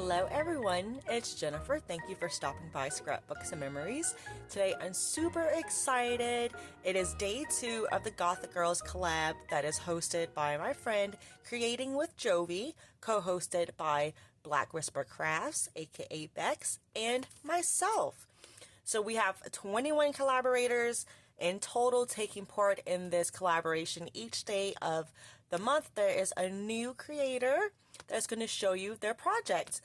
Hello everyone, it's Jennifer. Thank you for stopping by Scrapbooks and Memories. Today I'm super excited. It is day 2 of the Gothic Girls collab that is hosted by my friend Creating with Jovi, co-hosted by Black Whisper Crafts, aka Bexx, and myself. So we have 21 collaborators in total taking part in this collaboration. Each day of the month there is a new creator that's going to show you their project.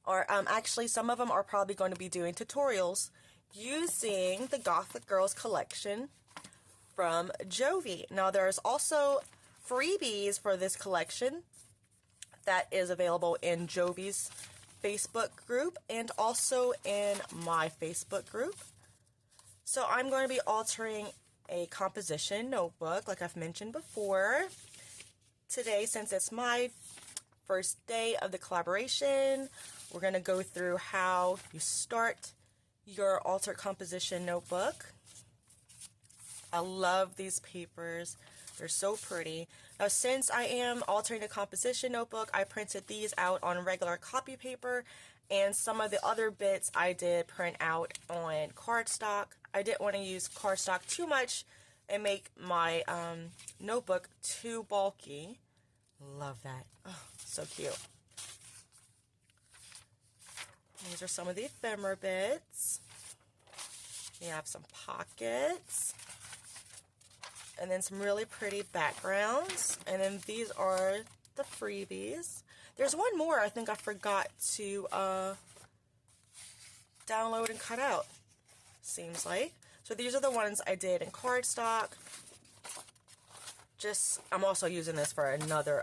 Or actually some of them are probably going to be doing tutorials using the Gothic Girls collection from Jovi. Now there's also freebies for this collection that is available in Jovi's Facebook group and also in my Facebook group. So I'm going to be altering a composition notebook like I've mentioned before. Today, since it's my first day of the collaboration, we're going to go through how you start your altered composition notebook. I love these papers. They're so pretty. Now, since I am altering the composition notebook, I printed these out on regular copy paper, and some of the other bits I did print out on cardstock. I didn't want to use cardstock too much and make my notebook too bulky. Love that. Oh, so cute. These are some of the ephemera bits. We have some pockets. And then some really pretty backgrounds. And then these are the freebies. There's one more I think I forgot to download and cut out, seems like. So these are the ones I did in cardstock. I'm also using this for another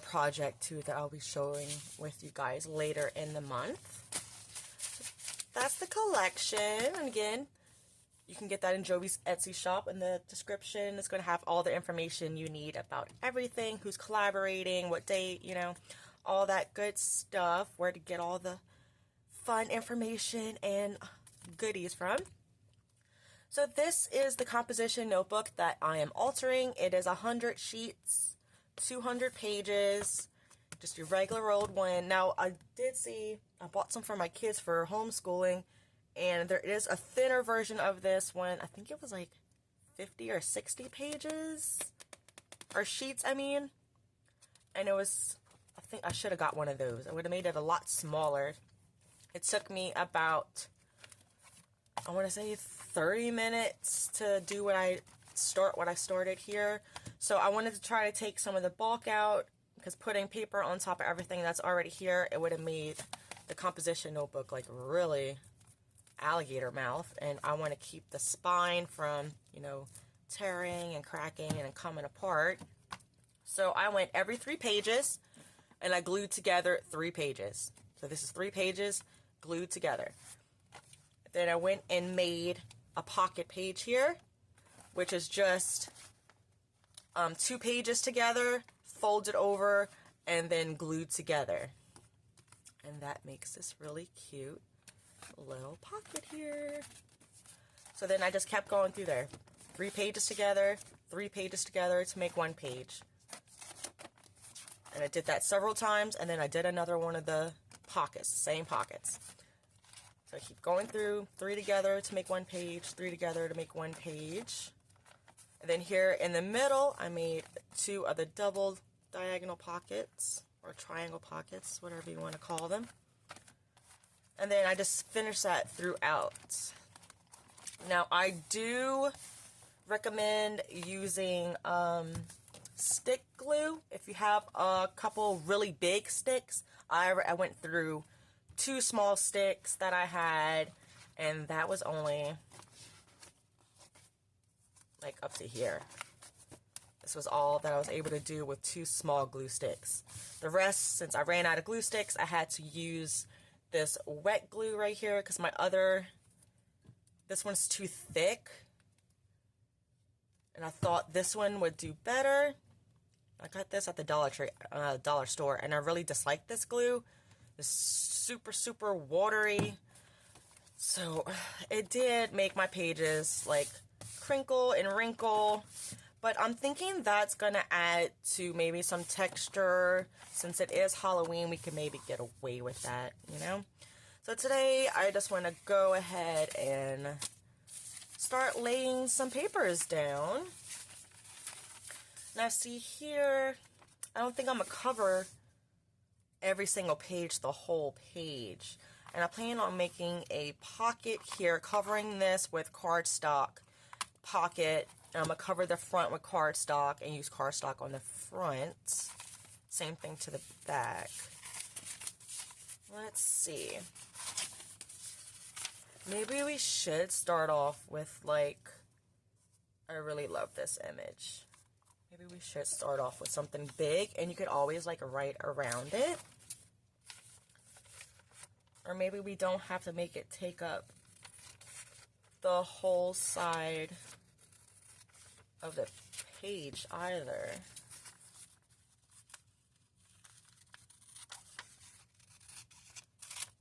project too that I'll be showing with you guys later in the month. So that's the collection. And again, you can get that in Jovi's Etsy shop. In the description, it's going to have all the information you need about everything, who's collaborating, what date, you know, all that good stuff, where to get all the fun information and goodies from. So this is the composition notebook that I am altering. It is 100 sheets, 200 pages, just your regular old one. Now, I bought some for my kids for homeschooling, and there is a thinner version of this one. I think it was like 50 or 60 pages, or sheets, I mean. And I think I should have got one of those. I would have made it a lot smaller. It took me about, I want to say 30 minutes to do what I started here. So I wanted to try to take some of the bulk out, because putting paper on top of everything that's already here, it would have made the composition notebook like really alligator mouth. And I want to keep the spine from, you know, tearing and cracking and coming apart. So I went every 3 pages and I glued together 3 pages. So this is 3 pages glued together. Then I went and made a pocket page here, which is just 2 pages together, folded over, and then glued together. And that makes this really cute little pocket here. So then I just kept going through there. 3 pages together, 3 pages together to make 1 page. And I did that several times, and then I did another one of the pockets, same pockets. So I keep going through, 3 together to make 1 page, 3 together to make 1 page. And then here in the middle, I made 2 of the double diagonal pockets, or triangle pockets, whatever you want to call them. And then I just finished that throughout. Now I do recommend using stick glue. If you have a couple really big sticks, I went through 2 small sticks that I had, and that was only like up to here. This was all that I was able to do with 2 small glue sticks. The rest, since I ran out of glue sticks, I had to use this wet glue right here, because this one's too thick, and I thought this one would do better. I got this at the dollar store, and I really dislike this glue. It's super watery, so it did make my pages like crinkle and wrinkle, But I'm thinking that's going to add to maybe some texture. Since it is Halloween, we can maybe get away with that, you know? So today, I just want to go ahead and start laying some papers down. Now, see here, I don't think I'm going to cover every single page, the whole page. And I plan on making a pocket here, covering this with cardstock pocket. I'm going to cover the front with cardstock and use cardstock on the front. Same thing to the back. Let's see. Maybe we should start off with, like, I really love this image. Maybe we should start off with something big, and you could always, like, write around it. Or maybe we don't have to make it take up the whole side of the page either.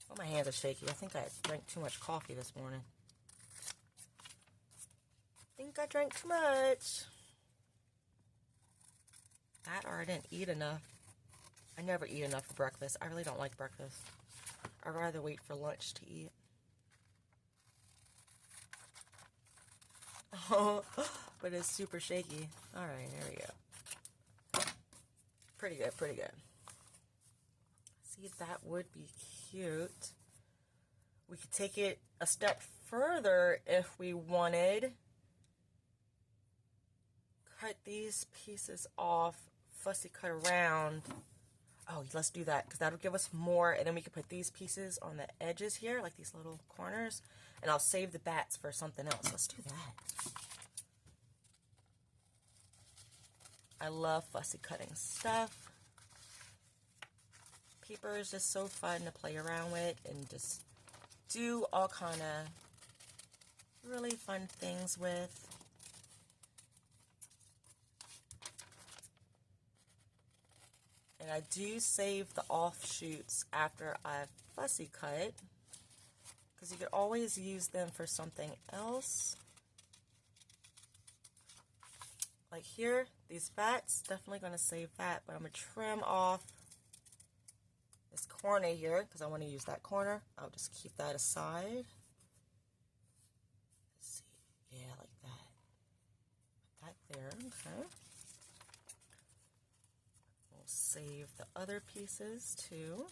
Oh, my hands are shaky. I think I drank too much coffee this morning. I think I drank too much. That or I didn't eat enough. I never eat enough for breakfast. I really don't like breakfast. I'd rather wait for lunch to eat. Oh, but it's super shaky. Alright, there we go. Pretty good, pretty good. See, that would be cute. We could take it a step further if we wanted. Cut these pieces off, fussy cut around. Oh, let's do that, because that'll give us more, and then we can put these pieces on the edges here, like these little corners, and I'll save the bats for something else. Let's do that. I love fussy cutting stuff. Paper is just so fun to play around with and just do all kind of really fun things with. And I do save the offshoots after I've fussy cut, because you could always use them for something else. Like here, these bats, definitely going to save that, but I'm going to trim off this corner here, because I want to use that corner. I'll just keep that aside. Let's see. Yeah, like that. Put that there. Okay. We'll save the other pieces too.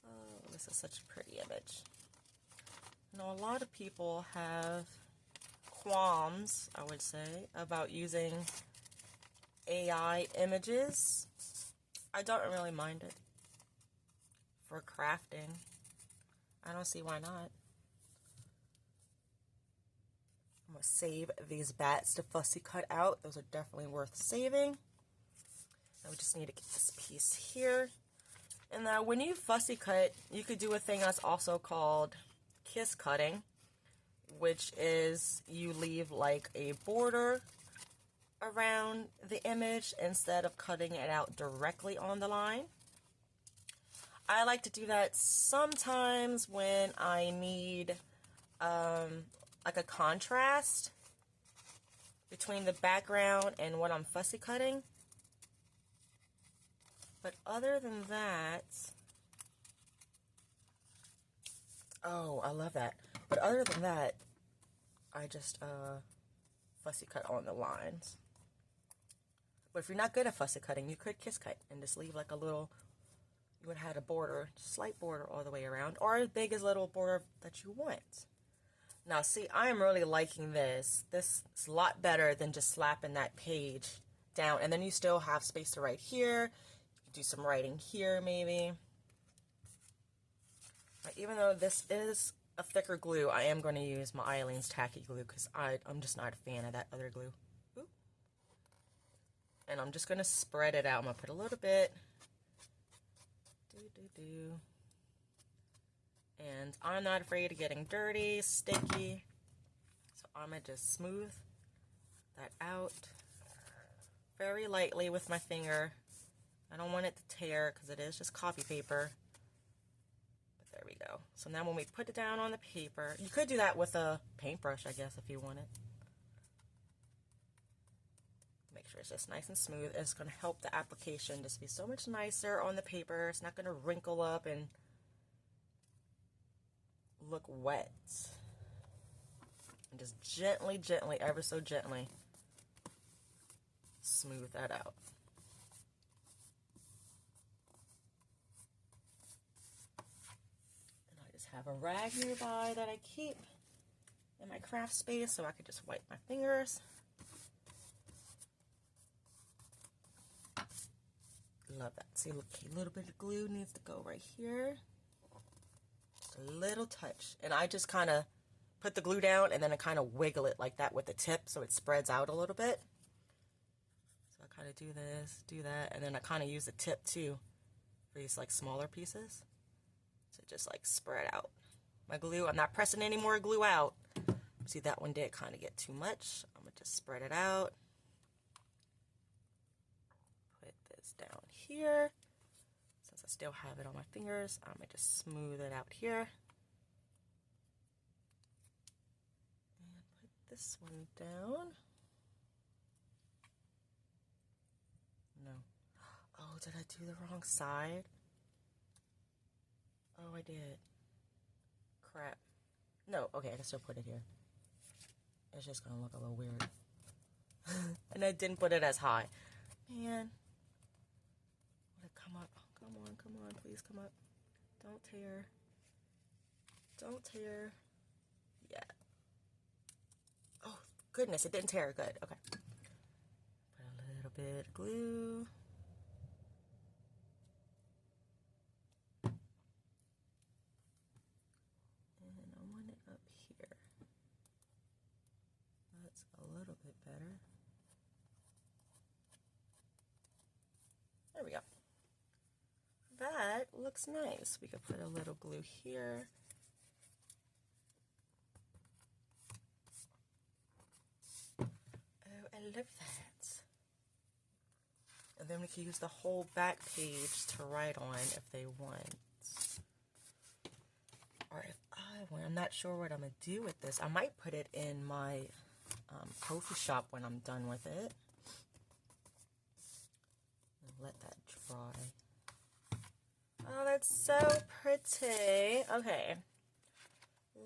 Oh, this is such a pretty image. You know, a lot of people have qualms, I would say, about using AI images. I don't really mind it for crafting. I don't see why not. I'm going to save these bats to fussy cut out. Those are definitely worth saving. And we just need to get this piece here. And now when you fussy cut, you could do a thing that's also called kiss cutting, which is you leave like a border around the image instead of cutting it out directly on the line. I like to do that sometimes when I need like a contrast between the background and what I'm fussy cutting. But other than that, oh, I love that. But other than that, I just fussy cut on the lines. But if you're not good at fussy cutting, you could kiss cut and just leave like a little, you would have had a border, slight border all the way around, or as big as little border that you want. Now see, I am really liking this. This is a lot better than just slapping that page down. And then you still have space to write here. You can do some writing here maybe. Even though this is a thicker glue, I am going to use my Eileen's tacky glue because I'm just not a fan of that other glue. Ooh. And I'm just going to spread it out. I'm going to put a little bit. And I'm not afraid of getting dirty, sticky. So I'm going to just smooth that out very lightly with my finger. I don't want it to tear because it is just copy paper. But there we go. So now when we put it down on the paper, you could do that with a paintbrush, I guess, if you wanted. Make sure it's just nice and smooth. It's going to help the application just be so much nicer on the paper. It's not going to wrinkle up and look wet. And just gently, gently, ever so gently smooth that out. And I just have a rag nearby that I keep in my craft space so I could just wipe my fingers. Love that. See, look, a little bit of glue needs to go right here. Just a little touch. And I just kind of put the glue down and then I kind of wiggle it like that with the tip so it spreads out a little bit. So I kind of do this, do that, and then I kind of use the tip too for these like smaller pieces. So just like spread out. My glue, I'm not pressing any more glue out. See, that one did kind of get too much. I'm going to just spread it out. Down here, since I still have it on my fingers, I'm gonna just smooth it out here and put this one down. No. Oh, did I do the wrong side? Oh, I did. Crap. No, okay, I can still put it here. It's just gonna look a little weird. And I didn't put it as high. Man. Come up. Come on, please come up. Don't tear. Don't tear. Yeah. Oh, goodness, it didn't tear. Good. Okay. Put a little bit of glue. And I want it up here. That's a little bit better. There we go. That looks nice. We could put a little glue here. Oh, I love that. And then we can use the whole back page to write on if they want. Or if I want, I'm not sure what I'm going to do with this. I might put it in my coffee shop when I'm done with it. And let that dry. Oh, that's so pretty. Okay,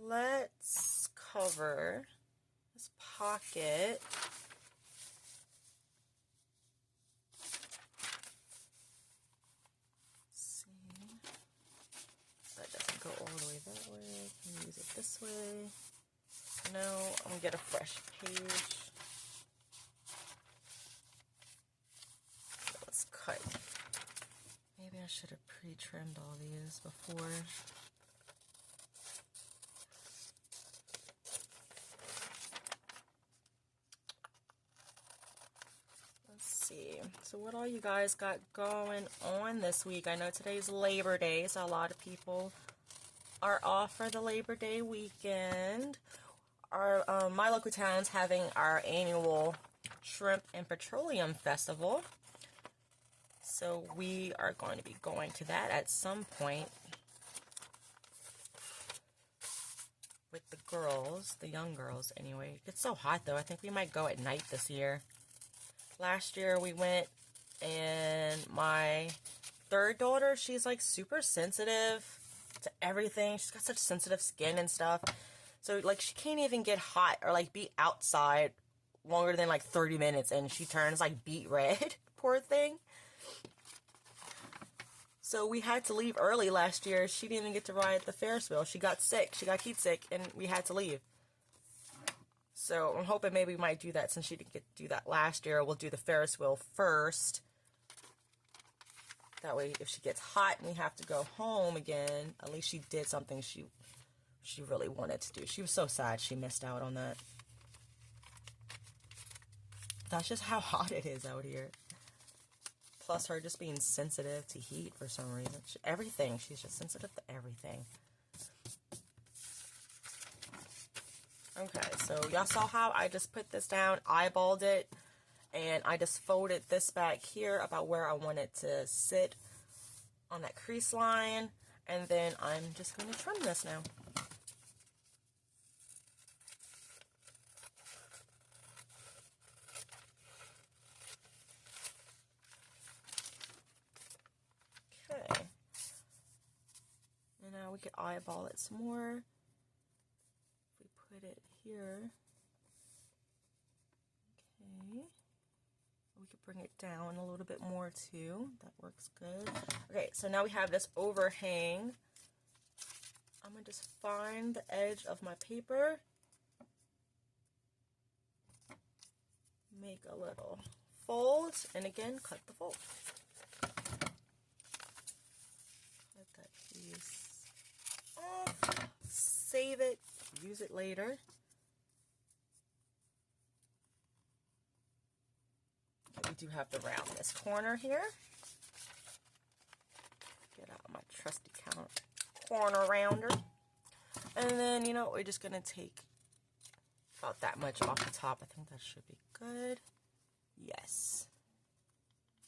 let's cover this pocket. Let's see, that doesn't go all the way that way. Can you use it this way? No, I'm gonna get a fresh page. Let's cut. Maybe I should have pre-trimmed all these before. Let's see. So what all you guys got going on this week? I know today's Labor Day, so a lot of people are off for the Labor Day weekend. Our my local town's having our annual Shrimp and Petroleum Festival. So we are going to be going to that at some point with the girls, the young girls anyway. It's so hot though. I think we might go at night this year. Last year we went and my third daughter, she's like super sensitive to everything. She's got such sensitive skin and stuff. So like she can't even get hot or like be outside longer than like 30 minutes and she turns like beet red. Poor thing. So we had to leave early last year. She didn't even get to ride the Ferris wheel. She got sick. She got heat sick, and we had to leave. So I'm hoping maybe we might do that since she didn't get to do that last year. We'll do the Ferris wheel first. That way, if she gets hot and we have to go home again, at least she did something she really wanted to do. She was so sad she missed out on that. That's just how hot it is out here. Plus her just being sensitive to heat for some reason. Everything. She's just sensitive to everything. Okay, so y'all saw how I just put this down, eyeballed it, and I just folded this back here about where I want it to sit on that crease line. And then I'm just going to trim this now. Okay. And now we could eyeball it some more. If we put it here. Okay. We could bring it down a little bit more too. That works good. Okay, so now we have this overhang. I'm going to just find the edge of my paper. Make a little fold, and again, cut the fold. Cut that piece off. Save it. Use it later. We do have to round this corner here. Get out my trusty corner rounder. And then, you know, we're just going to take about that much off the top. I think that should be good. Yes.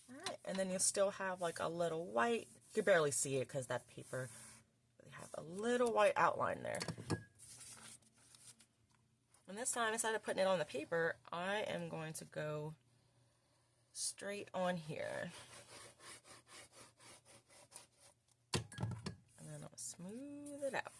Alright, and then you'll still have like a little white. You can barely see it because that paper really have a little white outline there. And this time, instead of putting it on the paper, I am going to go straight on here. And then I'll smooth it out.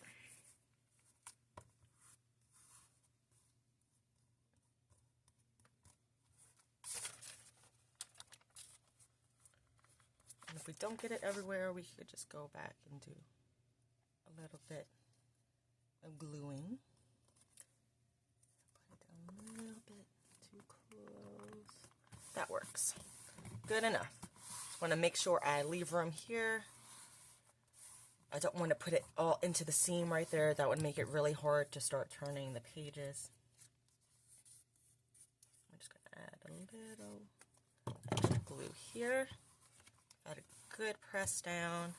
And if we don't get it everywhere, we could just go back and do a little bit of gluing. Put it down a little bit too close. That works. Good enough. Want to make sure I leave room here. I don't want to put it all into the seam right there. That would make it really hard to start turning the pages. I'm just going to add a little extra glue here. Add a good press down.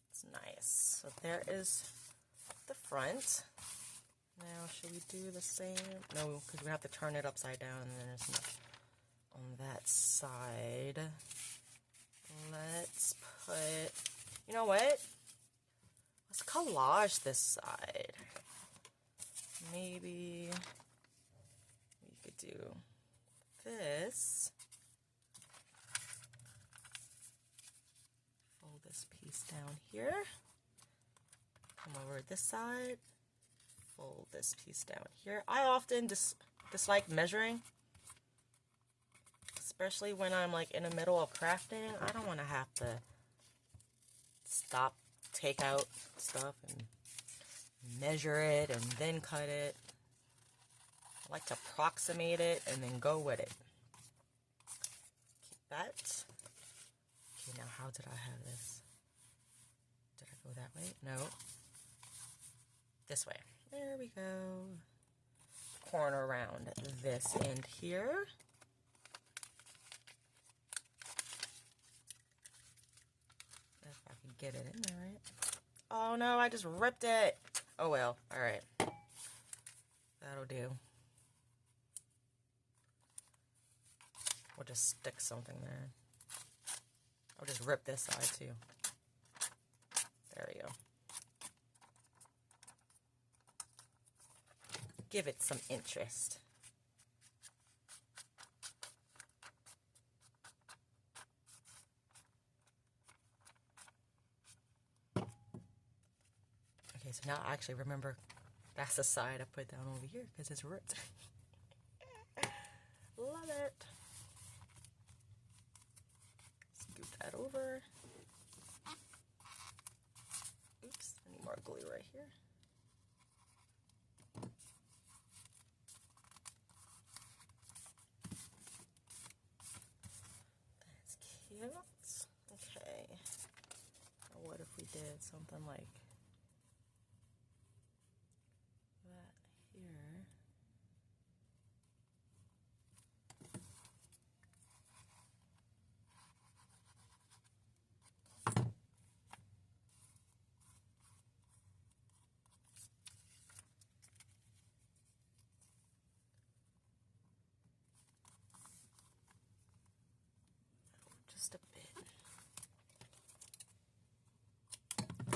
It's nice. So there is the front. Now, should we do the same? No, because we have to turn it upside down, and then there's nothing on that side. Let's put, you know what? Let's collage this side. Maybe we could do this. Fold this piece down here. Come over this side. Fold this piece down here. I often dislike measuring, especially when I'm like in the middle of crafting. I don't want to have to stop, take out stuff and measure it and then cut it. I like to approximate it and then go with it. Keep that. Okay, now how did I have this? Did I go that way? No. This way. There we go. Corner around this end here. If I can get it in there, right? Oh no, I just ripped it. Oh well, alright. That'll do. We'll just stick something there. I'll just rip this side too. There we go. Give it some interest. Okay, so now I actually remember that's the side I put down over here because it's ripped. Love it. Scoop that over. Oops, I need more glue right here. Okay. Now what if we did something like that here? just a bit.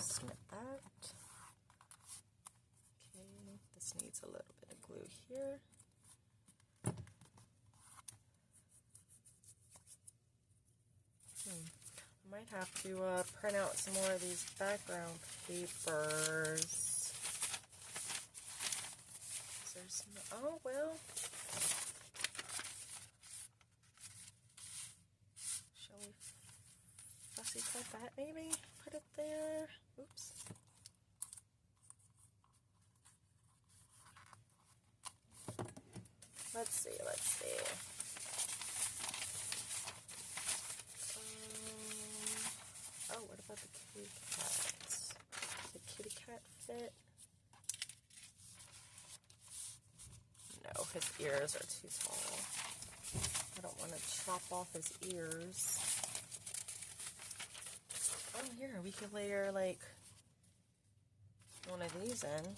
Snip that. Okay, this needs a little bit of glue here. I might have to print out some more of these background papers. There's no, oh well. Shall we fussy cut that maybe? Put it there. Oops. Let's see, let's see. Oh, what about the kitty cats? The kitty cat fit? No, his ears are too tall. I don't want to chop off his ears. Oh, here, we could layer like one of these in.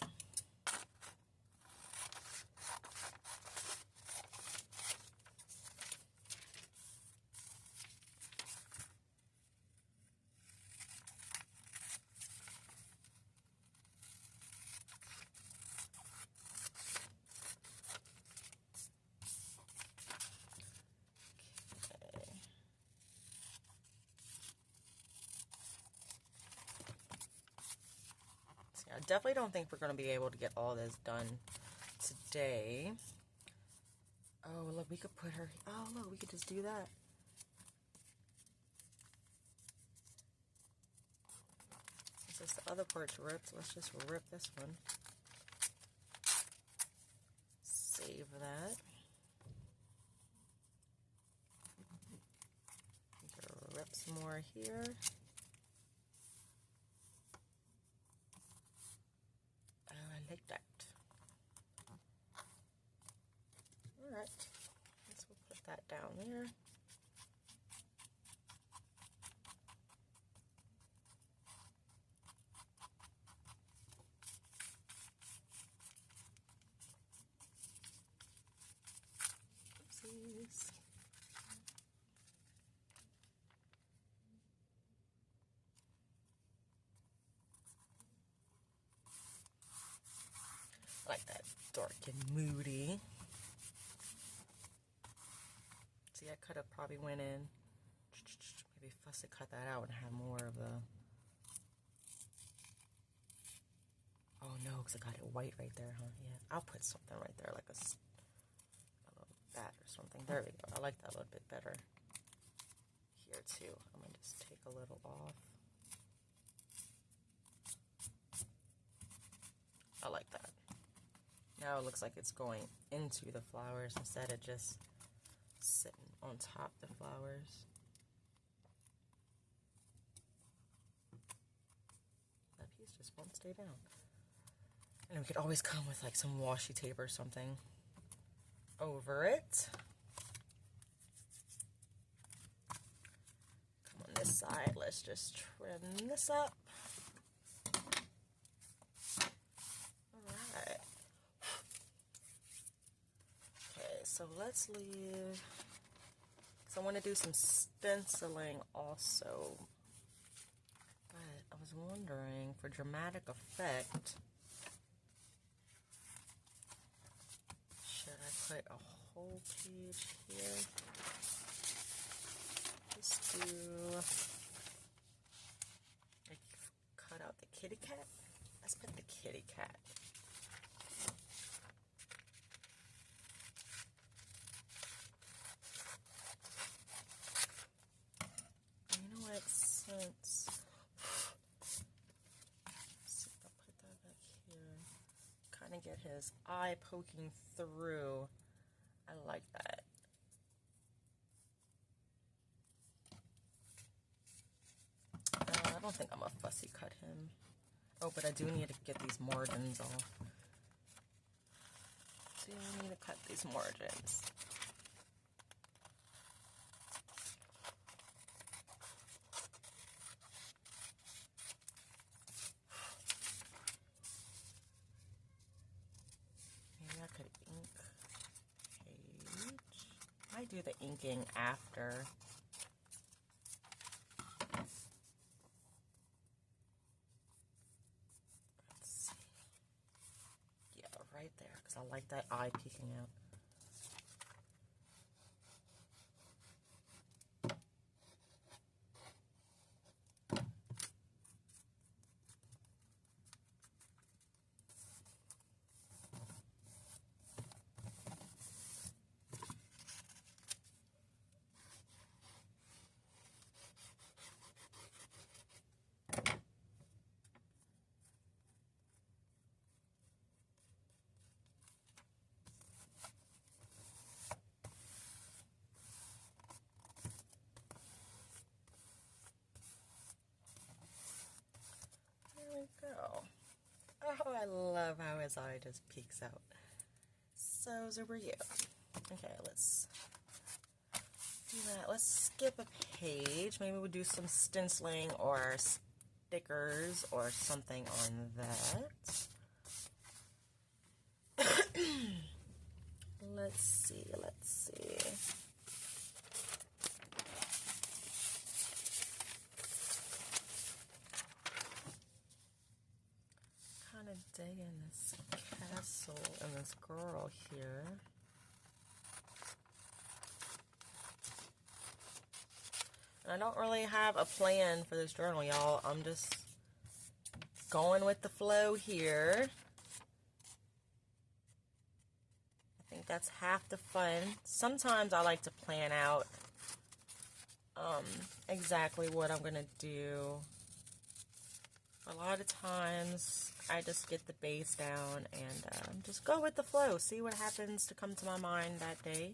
I definitely don't think we're going to be able to get all this done today. Oh, look, we could put her... Oh, look, we could just do that. Since the other part's ripped, let's just rip this one. Save that. Rip some more here. Like that. Alright, let's put that down there. Oopsies. I like that dark and moody. See, I could have probably went in, maybe fussy cut that out and have more of the... Oh no, because I got it white right there, huh? Yeah, I'll put something right there, like a little bat or something. There we go. I like that a little bit better. Here too. I'm going to just take a little off. I like that. Now it looks like it's going into the flowers instead of just sitting on top of the flowers. That piece just won't stay down. And we could always come with like some washi tape or something over it. Come on this side, let's just trim this up. Alright. Okay, so let's leave, because I want to do some stenciling also. But I was wondering, for dramatic effect, should I put a whole page here? Just do, like, cut out the kitty cat. Let's put the kitty cat. You know what, since, see if I put that back here, kind of get his eye poking through. I like that. I don't think I'm gonna fussy cut him. Oh, but I do need to get these margins off. Do need to cut these margins. Maybe I could ink page. I do the inking after. I like that eye peeking out. Go. Oh, I love how his eye just peeks out. So super cute. Okay, let's do that. Let's skip a page. Maybe we'll do some stenciling or stickers or something on that. Let's see. Kind of digging this castle and this girl here. And I don't really have a plan for this journal, y'all. I'm just going with the flow here. I think that's half the fun. Sometimes I like to plan out exactly what I'm going to do. A lot of times, I just get the base down and just go with the flow. See what happens to come to my mind that day.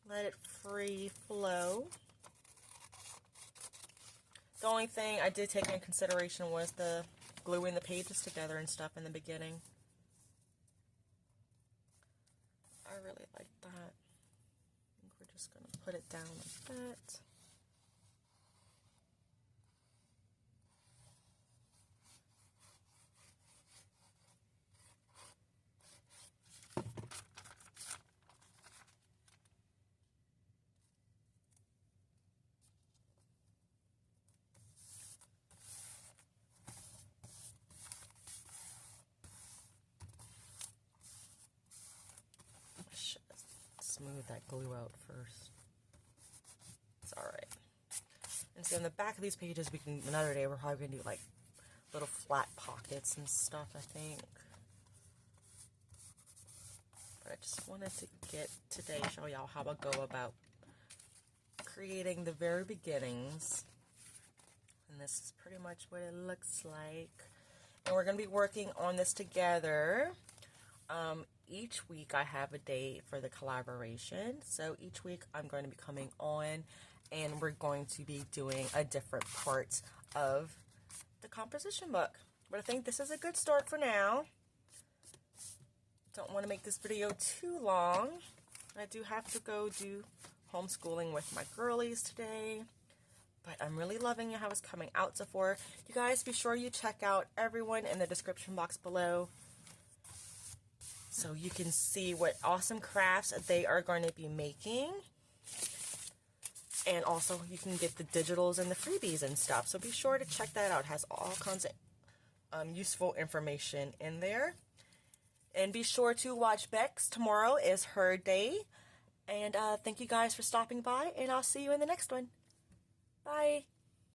Let it free flow. The only thing I did take into consideration was the gluing the pages together and stuff in the beginning. I really like that. I think we're just going to put it down like that. Smooth that glue out first. It's alright. And so on the back of these pages, another day, we're probably going to do like little flat pockets and stuff, I think. But I just wanted to get today, show y'all how I go about creating the very beginnings. And this is pretty much what it looks like. And we're going to be working on this together. Each week I have a date for the collaboration. So each week I'm going to be coming on and we're going to be doing a different part of the composition book. But I think this is a good start for now. Don't want to make this video too long. I do have to go do homeschooling with my girlies today. But I'm really loving how it's coming out so far. You guys, be sure you check out everyone in the description box below, so you can see what awesome crafts they are going to be making. And also you can get the digitals and the freebies and stuff. So be sure to check that out. It has all kinds of useful information in there. And be sure to watch Bexx. Tomorrow is her day. And thank you guys for stopping by. And I'll see you in the next one. Bye.